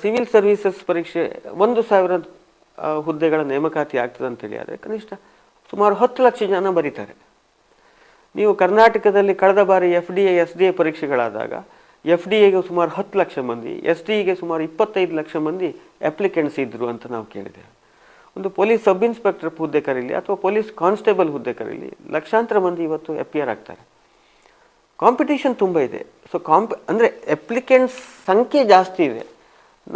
Civil services ಪರೀಕ್ಷೆ 1,000 ಹುದ್ದೆಗಳ ನೇಮಕಾತಿ ಆಗ್ತದೆ ಅಂತೇಳಿ ಆದರೆ ಕನಿಷ್ಠ ಸುಮಾರು 10 ಲಕ್ಷ ಜನ ಬರೀತಾರೆ. ನೀವು ಕರ್ನಾಟಕದಲ್ಲಿ ಕಳೆದ ಬಾರಿ FDA SDA ಪರೀಕ್ಷೆಗಳಾದಾಗ FDA ಗೆ ಸುಮಾರು 10 ಲಕ್ಷ ಮಂದಿ, SDEಗೆ ಸುಮಾರು 25 ಲಕ್ಷ ಮಂದಿ ಅಪ್ಲಿಕೆಂಟ್ಸ್ ಇದ್ದರು ಅಂತ ನಾವು ಕೇಳಿದ್ದೇವೆ. ಒಂದು ಪೊಲೀಸ್ ಸಬ್ ಇನ್ಸ್ಪೆಕ್ಟರ್ ಹುದ್ದೆ ಕರೀಲಿ ಅಥವಾ ಪೊಲೀಸ್ ಕಾನ್ಸ್ಟೇಬಲ್ ಹುದ್ದೆ ಕರೀಲಿ, ಲಕ್ಷಾಂತರ ಮಂದಿ ಇವತ್ತು ಅಪಿಯರ್ ಆಗ್ತಾರೆ. ಕಾಂಪಿಟೇಷನ್ ತುಂಬ ಇದೆ. ಸೊ ಅಂದರೆ ಅಪ್ಲಿಕೆಂಟ್ಸ್ ಸಂಖ್ಯೆ ಜಾಸ್ತಿ ಇದೆ.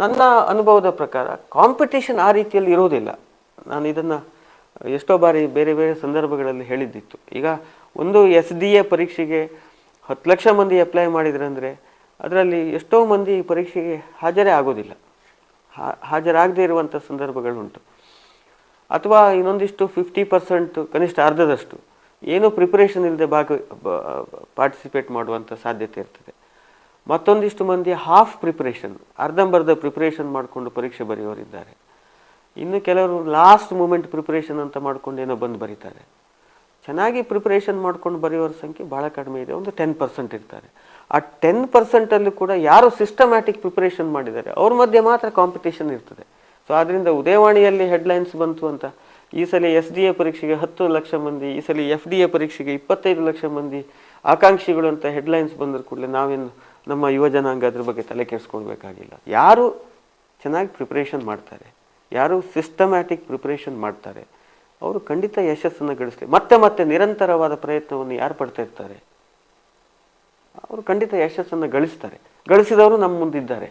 ನನ್ನ ಅನುಭವದ ಪ್ರಕಾರ ಕಾಂಪಿಟೇಷನ್ ಆ ರೀತಿಯಲ್ಲಿ ಇರೋದಿಲ್ಲ. ನಾನು ಇದನ್ನು ಎಷ್ಟೋ ಬಾರಿ ಬೇರೆ ಬೇರೆ ಸಂದರ್ಭಗಳಲ್ಲಿ ಹೇಳಿದ್ದಿತ್ತು. ಈಗ ಒಂದು SDA ಪರೀಕ್ಷೆಗೆ 10 ಲಕ್ಷ ಮಂದಿ ಅಪ್ಲೈ ಮಾಡಿದ್ರಂದರೆ ಅದರಲ್ಲಿ ಎಷ್ಟೋ ಮಂದಿ ಪರೀಕ್ಷೆಗೆ ಹಾಜರೇ ಆಗೋದಿಲ್ಲ, ಹಾಜರಾಗದೇ ಇರುವಂಥ ಸಂದರ್ಭಗಳುಂಟು. ಅಥವಾ ಇನ್ನೊಂದಿಷ್ಟು 50% ಕನಿಷ್ಠ ಅರ್ಧದಷ್ಟು ಏನೂ ಪ್ರಿಪರೇಷನ್ ಇಲ್ಲದೆ ಪಾರ್ಟಿಸಿಪೇಟ್ ಮಾಡುವಂಥ ಸಾಧ್ಯತೆ ಇರ್ತದೆ. ಮತ್ತೊಂದಿಷ್ಟು ಮಂದಿ ಹಾಫ್ ಪ್ರಿಪರೇಷನ್, ಅರ್ಧಂಬರ್ಧ ಪ್ರಿಪರೇಷನ್ ಮಾಡಿಕೊಂಡು ಪರೀಕ್ಷೆ ಬರೆಯೋರಿದ್ದಾರೆ. ಇನ್ನು ಕೆಲವರು ಲಾಸ್ಟ್ ಮೂಮೆಂಟ್ ಪ್ರಿಪರೇಷನ್ ಅಂತ ಮಾಡ್ಕೊಂಡು ಏನೋ ಬಂದು ಬರೀತಾರೆ. ಚೆನ್ನಾಗಿ ಪ್ರಿಪರೇಷನ್ ಮಾಡ್ಕೊಂಡು ಬರೆಯೋರ ಸಂಖ್ಯೆ ಭಾಳ ಕಡಿಮೆ ಇದೆ, ಒಂದು 10% ಇರ್ತಾರೆ. ಆ 10%ಅಲ್ಲಿ ಕೂಡ ಯಾರು ಸಿಸ್ಟಮ್ಯಾಟಿಕ್ ಪ್ರಿಪರೇಷನ್ ಮಾಡಿದ್ದಾರೆ ಅವ್ರ ಮಧ್ಯೆ ಮಾತ್ರ ಕಾಂಪಿಟೇಷನ್ ಇರ್ತದೆ. ಸೊ ಆದ್ದರಿಂದ ಉದಯವಾಣಿಯಲ್ಲಿ ಹೆಡ್ಲೈನ್ಸ್ ಬಂತು ಅಂತ ಈ ಸಲ SDA ಪರೀಕ್ಷೆಗೆ 10 ಲಕ್ಷ ಮಂದಿ, ಈ ಸಲ FDA ಪರೀಕ್ಷೆಗೆ 25 ಲಕ್ಷ ಮಂದಿ ಆಕಾಂಕ್ಷಿಗಳು ಅಂತ ಹೆಡ್ಲೈನ್ಸ್ ಬಂದ್ರ ಕೂಡಲೇ ನಾವೇನು ನಮ್ಮ ಯುವ ಜನಾಂಗ ಅದ್ರ ಬಗ್ಗೆ ತಲೆ ಕೆಡಿಸ್ಕೊಳ್ಬೇಕಾಗಿಲ್ಲ. ಯಾರು ಚೆನ್ನಾಗಿ ಪ್ರಿಪ್ರೇಷನ್ ಮಾಡ್ತಾರೆ, ಯಾರು ಸಿಸ್ಟಮ್ಯಾಟಿಕ್ ಪ್ರಿಪ್ರೇಷನ್ ಮಾಡ್ತಾರೆ ಅವರು ಖಂಡಿತ ಯಶಸ್ಸನ್ನು ಗಳಿಸಲಿ. ಮತ್ತೆ ಮತ್ತೆ ನಿರಂತರವಾದ ಪ್ರಯತ್ನವನ್ನು ಯಾರು ಪಡ್ತಾ ಇರ್ತಾರೆ ಅವರು ಖಂಡಿತ ಯಶಸ್ಸನ್ನು ಗಳಿಸ್ತಾರೆ. ಗಳಿಸಿದವರು ನಮ್ಮ ಮುಂದಿದ್ದಾರೆ.